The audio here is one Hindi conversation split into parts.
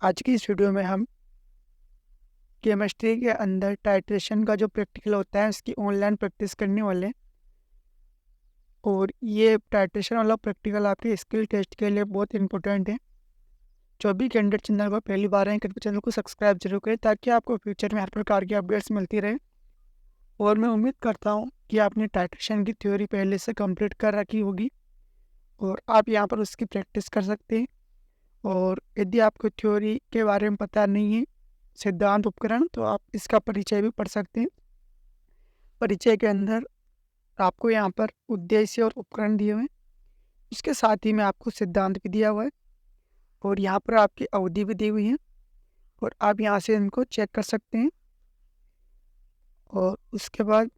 आज की इस वीडियो में हम केमिस्ट्री के अंदर टाइट्रेशन का जो प्रैक्टिकल होता है उसकी ऑनलाइन प्रैक्टिस करने वाले हैं। और ये टाइट्रेशन वाला प्रैक्टिकल आपके स्किल टेस्ट के लिए बहुत इंपॉर्टेंट है। जो भी कैंडिडेट चैनल पर पहली बार हैं कृपया चैनल को सब्सक्राइब जरूर करें ताकि आपको फ्यूचर में हर प्रकार की अपडेट्स मिलती रहे। और मैं उम्मीद करता हूँ कि आपने टाइट्रेशन की थ्योरी पहले से कंप्लीट कर रखी होगी और आप यहाँ पर उसकी प्रैक्टिस कर सकते हैं। और यदि आपको थ्योरी के बारे में पता नहीं है, सिद्धांत उपकरण, तो आप इसका परिचय भी पढ़ सकते हैं। परिचय के अंदर आपको यहाँ पर उद्देश्य और उपकरण दिए हुए हैं। उसके साथ ही में आपको सिद्धांत भी दिया हुआ है और यहाँ पर आपकी अवधि भी दी हुई है और आप यहाँ से इनको चेक कर सकते हैं। और उसके बाद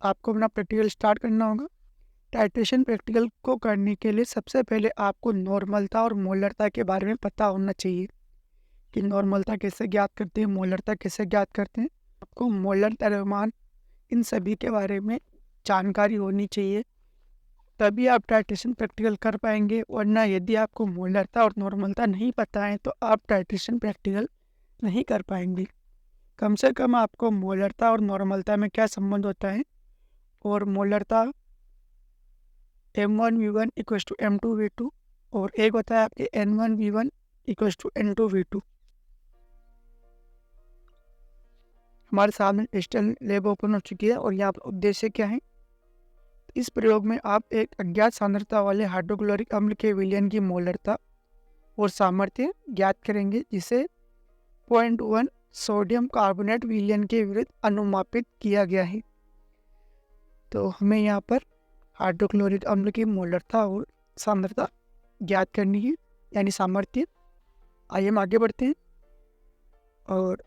आपको अपना प्रैक्टिकल स्टार्ट करना होगा। टाइट्रेशन प्रैक्टिकल को करने के लिए सबसे पहले आपको नॉर्मलता और मोलरता के बारे में पता होना चाहिए कि नॉर्मलता कैसे ज्ञात करते हैं, मोलरता कैसे ज्ञात करते हैं। आपको मोलर द्रव्यमान इन सभी के बारे में जानकारी होनी चाहिए, तभी आप टाइट्रेशन प्रैक्टिकल कर पाएंगे। वरना यदि आपको मोलरता और नॉर्मलता नहीं पता है तो आप टाइट्रेशन प्रैक्टिकल नहीं कर पाएंगे। कम से कम आपको मोलरता और नॉर्मलता में क्या संबंध होता है, और मोलरता M1V1 इक्वल टू M2V2 और एक होता है आपके N1V1 इक्वल टू N2V2। हमारे सामने डिजिटल लैब ओपन हो चुकी है और यहाँ पर उद्देश्य क्या है। इस प्रयोग में आप एक अज्ञात सांद्रता वाले हाइड्रोक्लोरिक अम्ल के विलयन की मोलरता और सामर्थ्य ज्ञात करेंगे, जिसे 0.1 सोडियम कार्बोनेट विलयन के विरुद्ध अनुमापित किया गया है। तो हमें यहाँ पर हाइड्रोक्लोरिक अम्ल की मोलरता और सांद्रता ज्ञात करनी है, यानी सामर्थ्य। आइए हम आगे बढ़ते हैं और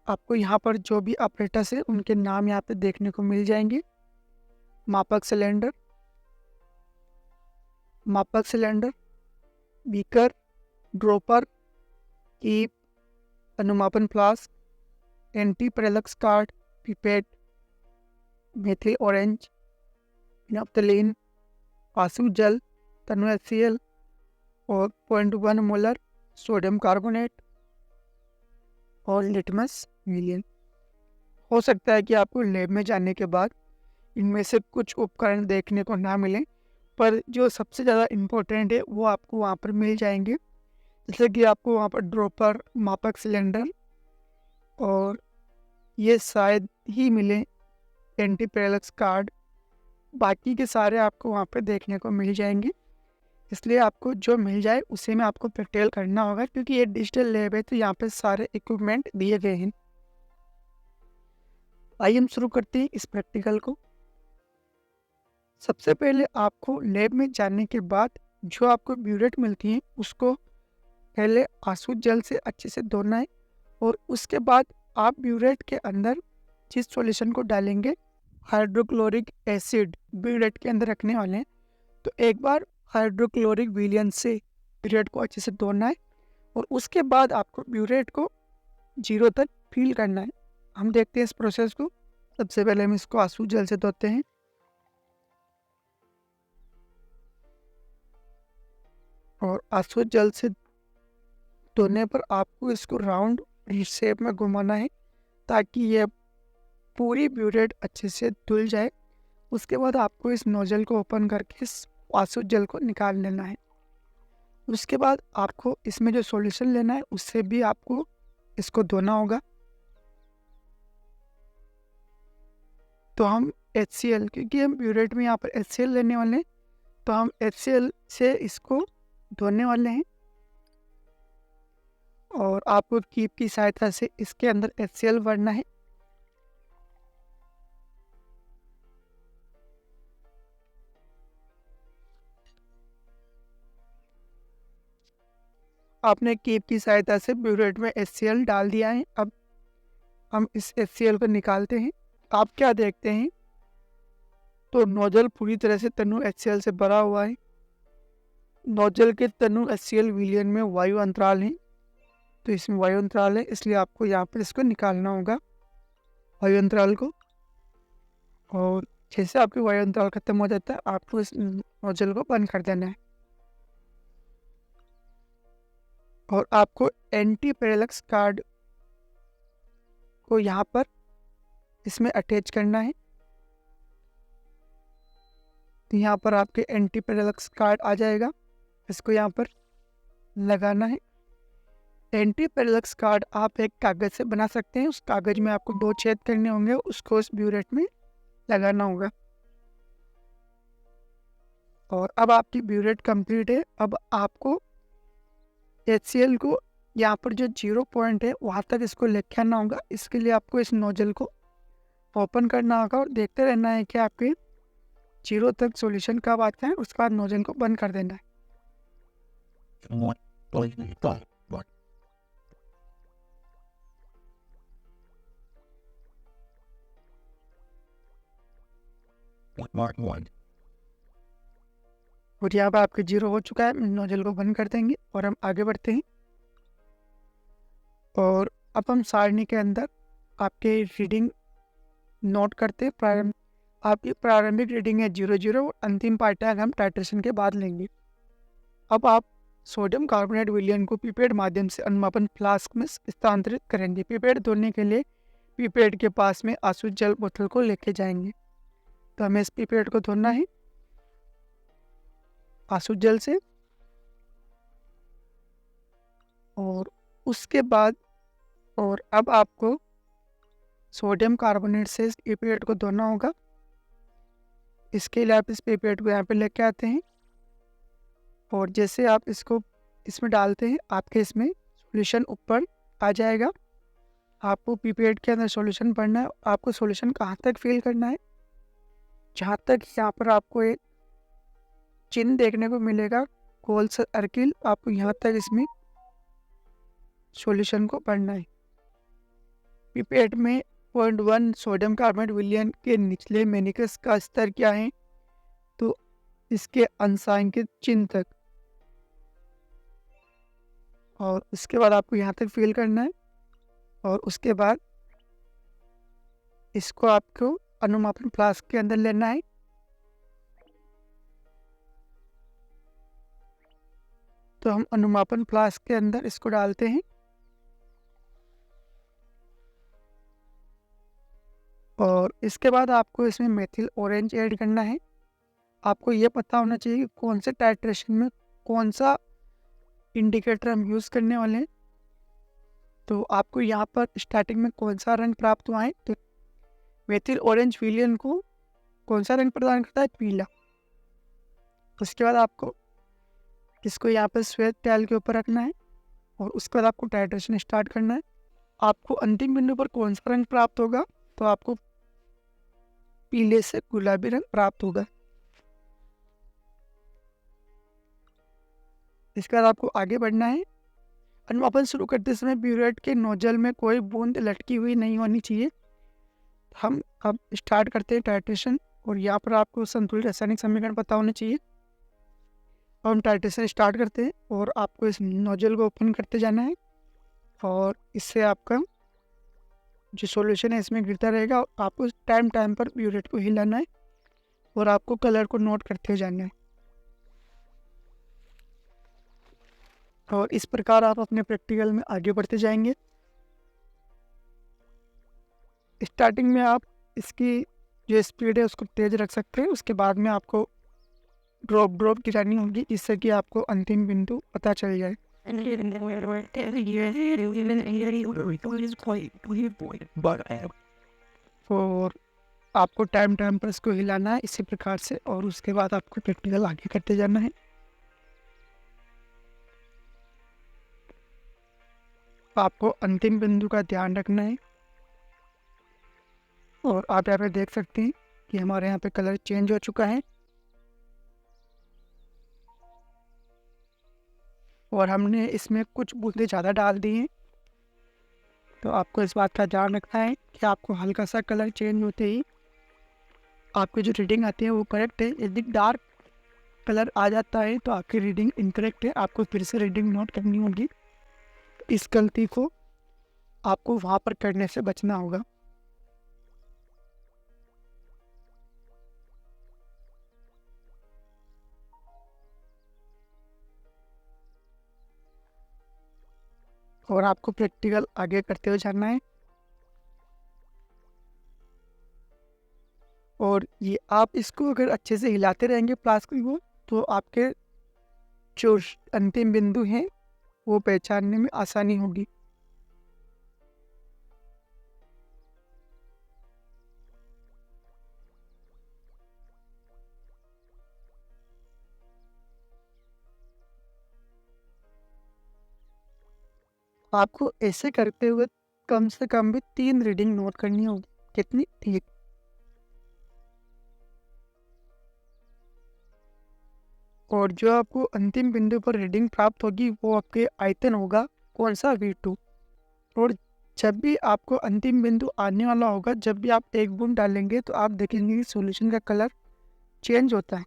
आपको यहाँ पर जो भी ऑपरेटर्स है उनके नाम यहाँ पे देखने को मिल जाएंगे। मापक सिलेंडर, बीकर, ड्रॉपर, कीप, अनुमापन flask, anti parallax card, pipette, methyl orange, naphthalene, आंसू जल, तनु HCl और 0.1 मोलर सोडियम कार्बोनेट और लिटमस विलियन। हो सकता है कि आपको लैब में जाने के बाद इनमें से कुछ उपकरण देखने को ना मिले, पर जो सबसे ज़्यादा इम्पोर्टेंट है वो आपको वहाँ पर मिल जाएंगे। जैसे कि आपको वहाँ पर ड्रॉपर, मापक सिलेंडर और ये शायद ही मिले एंटी पैरेलक्स कार्ड, बाकी के सारे आपको वहाँ पर देखने को मिल जाएंगे। इसलिए आपको जो मिल जाए उसी में आपको प्रैक्टिकल करना होगा, क्योंकि ये डिजिटल लैब है तो यहाँ पे सारे इक्विपमेंट दिए गए हैं। आइए हम शुरू करते हैं इस प्रैक्टिकल को। सबसे पहले आपको लैब में जाने के बाद जो आपको ब्यूरेट मिलती है उसको पहले आंसू जल से अच्छे से धोना है और उसके बाद आप ब्यूरेट के अंदर जिस सॉल्यूशन को डालेंगे, हाइड्रोक्लोरिक एसिड ब्यूरेट के अंदर रखने वाले हैं, तो एक बार हाइड्रोक्लोरिक विलयन से ब्यूरेट को अच्छे से धोना है और उसके बाद आपको ब्यूरेट को 0 तक फिल करना है। हम देखते हैं इस प्रोसेस को। सबसे पहले हम इसको आंसू जल से धोते हैं और आंसू जल से धोने पर आपको इसको राउंड शेप में घुमाना है ताकि ये पूरी ब्यूरेट अच्छे से धुल जाए। उसके बाद आपको इस नोजल को ओपन करके इस आंसू जल को निकाल लेना है। उसके बाद आपको इसमें जो सॉल्यूशन लेना है उससे भी आपको इसको धोना होगा। तो हम HCl, क्योंकि हम ब्यूरेट में यहाँ पर HCl लेने वाले हैं, तो हम HCl से इसको धोने वाले हैं और आपको कीप की सहायता से इसके अंदर HCl भरना है। आपने कीप की सहायता से ब्यूरेट में HCl डाल दिया है। अब हम इस HCl को निकालते हैं। आप क्या देखते हैं, तो नोजल पूरी तरह से तनु HCl से भरा हुआ है। नोजल के तनु HCl विलयन में वायु अंतराल है, तो इसमें वायु अंतराल है, इसलिए आपको यहाँ पर इसको निकालना होगा वायु अंतराल को। और जैसे आपकी वायु अंतराल खत्म हो जाता है आपको इस नोजल को बंद कर देना है। और आपको एंटी पैरेलक्स कार्ड को यहाँ पर इसमें अटैच करना है। तो यहाँ पर आपके एंटी पैरेलक्स कार्ड आ जाएगा, इसको यहाँ पर लगाना है। एंटी पैरेलक्स कार्ड आप एक कागज़ से बना सकते हैं। उस कागज़ में आपको 2 छेद करने होंगे, उसको उस ब्यूरेट में लगाना होगा। और अब आपकी ब्यूरेट कंप्लीट है। अब आपको HCl को यहाँ पर जो 0 पॉइंट है वहाँ तक इसको लेके आना होगा। इसके लिए आपको इस नोजल को ओपन करना होगा और देखते रहना है कि आपके 0 तक सॉल्यूशन कब आता है। उसके बाद नोजल को बंद कर देना है। और यहाँ पर आपके 0 हो चुका है। नोजल को बंद कर देंगे और हम आगे बढ़ते हैं। और अब हम सारणी के अंदर आपके रीडिंग नोट करते हैं। आपकी प्रारंभिक रीडिंग है 0 और अंतिम पार्ट हम टाइट्रेशन के बाद लेंगे। अब आप सोडियम कार्बोनेट विलयन को पिपेट माध्यम से अनुमापन फ्लास्क में स्थानांतरित करेंगे। पिपेट धोने के लिए पिपेट के पास में आसुत जल बोतल को लेके जाएंगे। तो हमें इस पिपेट को धोना है आसुत जल से। और उसके बाद अब आपको सोडियम कार्बोनेट से इस पिपेट को धोना होगा। इसके लिए आप इस पिपेट को यहाँ पे लेके आते हैं और जैसे आप इसको इसमें डालते हैं आपके इसमें सॉल्यूशन ऊपर आ जाएगा। आपको पिपेट के अंदर सॉल्यूशन भरना है। आपको सॉल्यूशन कहाँ तक फिल करना है, जहाँ तक यहाँ पर आपको एक चिन्ह देखने को मिलेगा गोल सर्किल, आपको यहाँ तक इसमें सॉल्यूशन को भरना है। पिपेट में 0.1 सोडियम कार्बोनेट विलयन के निचले मेनिकस का स्तर क्या है, तो इसके अंशांकित चिन्ह तक। और उसके बाद आपको यहाँ तक फिल करना है और उसके बाद इसको आपको अनुमापन फ्लास्क के अंदर लेना है। तो हम अनुमापन फ्लास्क के अंदर इसको डालते हैं और इसके बाद आपको इसमें मेथिल ऑरेंज ऐड करना है। आपको ये पता होना चाहिए कि कौन से टाइट्रेशन में कौन सा इंडिकेटर हम यूज़ करने वाले हैं। तो आपको यहाँ पर स्टार्टिंग में कौन सा रंग प्राप्त हुआ है, तो मेथिल ऑरेंज विलयन को कौन सा रंग प्रदान करता है, पीला। उसके बाद आपको इसको यहाँ पर श्वेत टैल के ऊपर रखना है और उसके बाद आपको टाइट्रेशन स्टार्ट करना है। आपको अंतिम बिंदु पर कौन सा रंग प्राप्त होगा, तो आपको पीले से गुलाबी रंग प्राप्त होगा। इसके बाद आपको आगे बढ़ना है। अनुमापन शुरू करते समय ब्यूरेट के नोजल में कोई बूंद लटकी हुई नहीं होनी चाहिए। हम अब स्टार्ट करते हैं टाइट्रेशन और यहाँ पर आपको संतुलित रासायनिक समीकरण पता होना चाहिए। और हम टाइट्रेशन स्टार्ट करते हैं और आपको इस नोजल को ओपन करते जाना है और इससे आपका जो सॉल्यूशन है इसमें गिरता रहेगा। और आपको टाइम पर ब्यूरेट को हिलाना है और आपको कलर को नोट करते जाना है। और इस प्रकार आप अपने प्रैक्टिकल में आगे बढ़ते जाएंगे। स्टार्टिंग में आप इसकी जो स्पीड है उसको तेज़ रख सकते हैं। उसके बाद में आपको ड्रॉप गिरानी होगी जिससे कि आपको अंतिम बिंदु पता चल जाए। और आपको टाइम पर इसको हिलाना है इसी प्रकार से और उसके बाद आपको प्रैक्टिकल आगे करते जाना है। आपको अंतिम बिंदु का ध्यान रखना है। और आप यहाँ पे देख सकते हैं कि हमारे यहाँ पे कलर चेंज हो चुका है और हमने इसमें कुछ बूंदे ज़्यादा डाल दी हैं। तो आपको इस बात का ध्यान रखना है कि आपको हल्का सा कलर चेंज होते ही आपकी जो रीडिंग आती है वो करेक्ट है। यदि डार्क कलर आ जाता है तो आपकी रीडिंग इनकरेक्ट है। आपको फिर से रीडिंग नोट करनी होगी। इस गलती को आपको वहाँ पर करने से बचना होगा। और आपको प्रैक्टिकल आगे करते हुए जाना है। और ये आप इसको अगर अच्छे से हिलाते रहेंगे प्लास्टिक को, तो आपके जो अंतिम बिंदु हैं वो पहचानने में आसानी होगी। आपको ऐसे करते हुए कम से कम भी 3 रीडिंग नोट करनी होगी। कितनी? 3। और जो आपको अंतिम बिंदु पर रीडिंग प्राप्त होगी वो आपके आयतन होगा, कौन सा? V2। और जब भी आपको अंतिम बिंदु आने वाला होगा, जब भी आप एक बूंद डालेंगे तो आप देखेंगे कि सॉल्यूशन का कलर चेंज होता है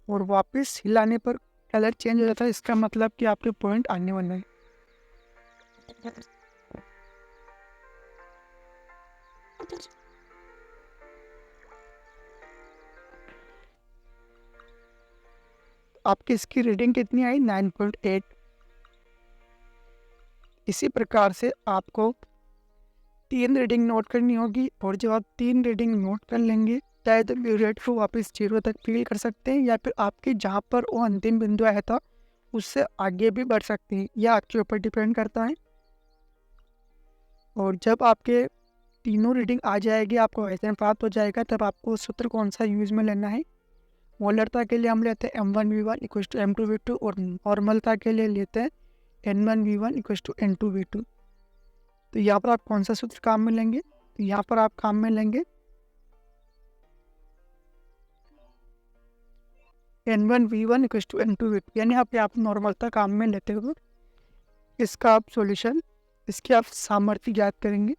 और वापस हिलाने पर कलर चेंज हो जाता है। इसका मतलब कि आपके पॉइंट आने वाले हैं। आपकी इसकी रीडिंग कितनी आई? 9.8। इसी प्रकार से आपको 3 रीडिंग नोट करनी होगी। और जब आप 3 रीडिंग नोट कर लेंगे, चाहे तो रेट को वापस 0 तक फील कर सकते हैं, या फिर आपके जहाँ पर वो अंतिम बिंदु आया था उससे आगे भी बढ़ सकते हैं। यह आपके ऊपर डिपेंड करता है। और जब आपके तीनों रीडिंग आ जाएगी, आपको आयतन प्राप्त हो जाएगा, तब आपको सूत्र कौन सा यूज में लेना है? मोलरता के लिए हम लेते हैं M1V1 = M2V2, और नॉर्मलता के लिए लेते हैं N1V1 = N2V2। तो यहाँ पर आप कौन सा सूत्र काम में लेंगे? तो यहाँ पर आप काम में लेंगे N1V1 = N2V2, यानी आप यहाँ पर नॉर्मलता काम में लेते हो। इसका आप सॉल्यूशन, इसकी आप सामर्थ्य ज्ञात करेंगे,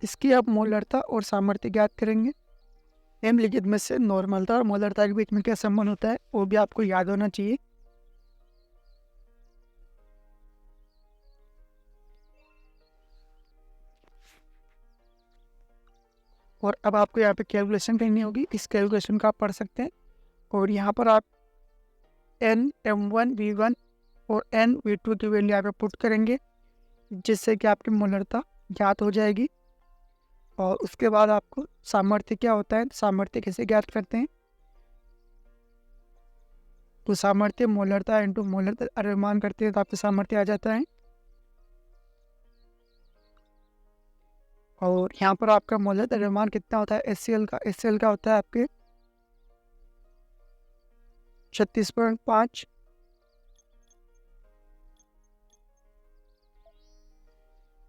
इसकी आप मोलरता और सामर्थ्य ज्ञात करेंगे। निम्नलिखित में से नॉर्मलता और मोलरता के बीच में क्या संबंध होता है वो भी आपको याद होना चाहिए। और अब आपको यहाँ पे कैलकुलेशन करनी होगी। इस कैलकुलेशन का आप पढ़ सकते हैं। और यहाँ पर आप M1V1 और N-V2 की वैल्यू यहाँ पे पुट करेंगे, जिससे कि आपकी मोलरता ज्ञात हो जाएगी। और उसके बाद आपको सामर्थ्य क्या होता है, सामर्थ्य कैसे ज्ञात करते हैं? तो सामर्थ्य मोलरता इंटू मोलरता अनुमान करते हैं तो आपको सामर्थ्य आ जाता है। और यहाँ पर आपका मोलरता अनुमान कितना होता है? HCl का होता है आपके 36.5।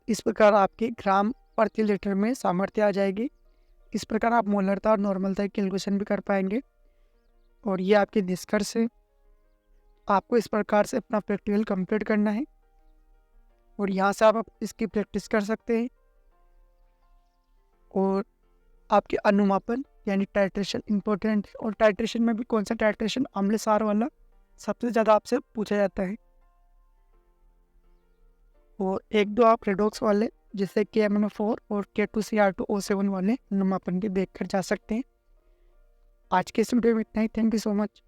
इस प्रकार आपके ग्राम प्रति लीटर में सामर्थ्य आ जाएगी। इस प्रकार आप मोलरता और नॉर्मलता की कैलकुलेशन भी कर पाएंगे। और ये आपके निष्कर्ष है। आपको इस प्रकार से अपना प्रैक्टिकल कंप्लीट करना है और यहाँ से आप इसकी प्रैक्टिस कर सकते हैं। और आपके अनुमापन यानी टाइट्रेशन इम्पोर्टेंट है। और टाइट्रेशन में भी कौन सा टाइट्रेशन? अम्ल सार वाला सबसे ज़्यादा आपसे पूछा जाता है। और 1-2 आप रेडॉक्स वाले जैसे KMnO4 और K2Cr2O7 वाले अनुमापन भी देख कर जा सकते हैं। आज के इस वीडियो में इतना ही। Thank you so much.